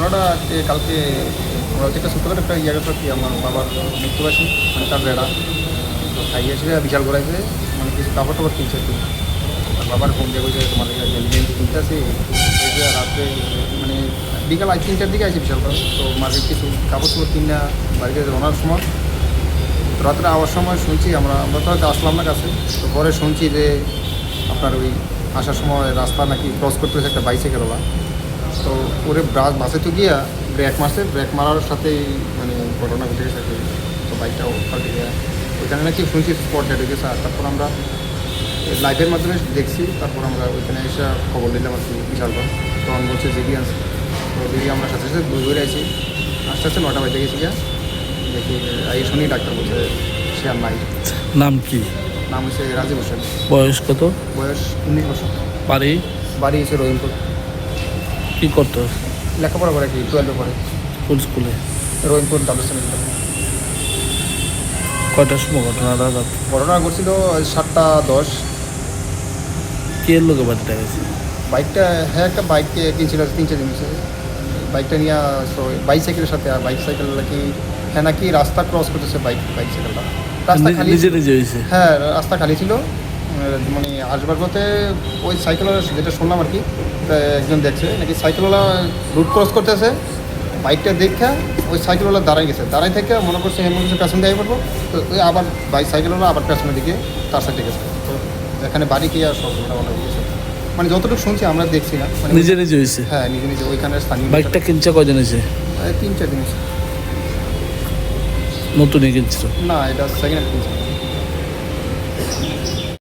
ঘটনাটা কালকে আমরা হচ্ছে একটা ছোট্টখাটো একটা জায়গা থাকি আমার বাবার মৃত্যুবাসী মানে তার বেড়া তো খাইয়ে এসে বিশাল করাইছে মানে কিছু কাপড় টাপড় কিনছে একটু আর বাবার ফোন দিয়ে বলছে তোমাদের গেঞ্জি কিনতে আসি রাত্রে মানে বিকাল 3টার দিকে আসি বিশাল করে তো মার্কেট কিছু কাপড় টাপড় কিনা বাড়িতে রোনার সময় তো রাত্রে আওয়ার সময় শুনছি আমরা তো হয়তো আসলাম না কাছে তো পরে শুনছি যে আপনার ওই আসার সময় রাস্তা নাকি ক্রস করতে হয়েছে একটা বাইসাইকেলওয়ালা তো ওরে বাসে তো গিয়া ব্রেক মারছে ব্রেক মারার সাথেই মানে ঘটনা ঘটে গেছে তো বাইকটাও পাল্টে গিয়া ওইখানে নাকি শুনছি স্পট ডেট হয়ে গেছে আর তারপর আমরা লাইভের মাধ্যমে দেখছি তারপর আমরা ওইখানে এসে খবর নিলাম আর কি বিশালগঞ্জ তখন বলছে জেগি আনছে তো জেগি আমরা সাথে সাথে ঘুরে আছি আস্তে আস্তে 9টা বাজে গেছি গিয়া দেখি এই শুনি ডাক্তার বলছে সে আর নাই। নাম কি? নাম হচ্ছে রাজীব হোসেন। বয়স কত? বয়স 19 বছর। বাড়ি? বাড়ি হচ্ছে রহিমপুর। কি করতো? লেখাপড়া করে কি 12 পরে কোন স্কুলে? রহিমপুর দ্বাদশ শ্রেণীতে। কয়টার সময় ঘটনাটা? ঘটনা ঘটছিল 7টা 10। কে লোকে বাড়িতে গেছে? বাইকটা হ্যাঁ একটা বাইক কিনছিল 3-4 দিন হচ্ছে বাইকটা নিয়ে বাইসাইকেলের সাথে আর বাইসাইকেল নাকি হ্যাঁ নাকি রাস্তা ক্রস করতেছে বাইসাইকেলটা রাস্তা খালি নিজে নিজে হয়েছে? হ্যাঁ রাস্তা খালি ছিল মানে আসবার পথে ওই সাইকেলওয়ালা যেটা শুনলাম আর কি একজন দেখছে নাকি সাইকেলওয়ালা রুট ক্রস করতেছে বাইকটা দেখে ওই সাইকেলওয়ালা দাঁড়াই গেছে দাঁড়াই থেকে মনে করছে অ্যাম্বুলেন্সের পেছন দিয়ে পড়বো তো ওই আবার সাইকেলওয়ালা আবার পেছনের দিকে তার সাইডে গেছে তো এখানে বাড়ি গিয়ে আর সব ঘটনা গেছে মানে যতটুকু শুনছি আমরা দেখছি না মানে নিজে নিজে হয়েছে? হ্যাঁ নিজে নিজে ওইখানে স্থানীয় বাইকটা কিনছে কয়জন হয়েছে? 3-4 দিন হয়েছে। নতুনই কিনছিল? না এটা সেকেন্ড হ্যান্ড কিনছে।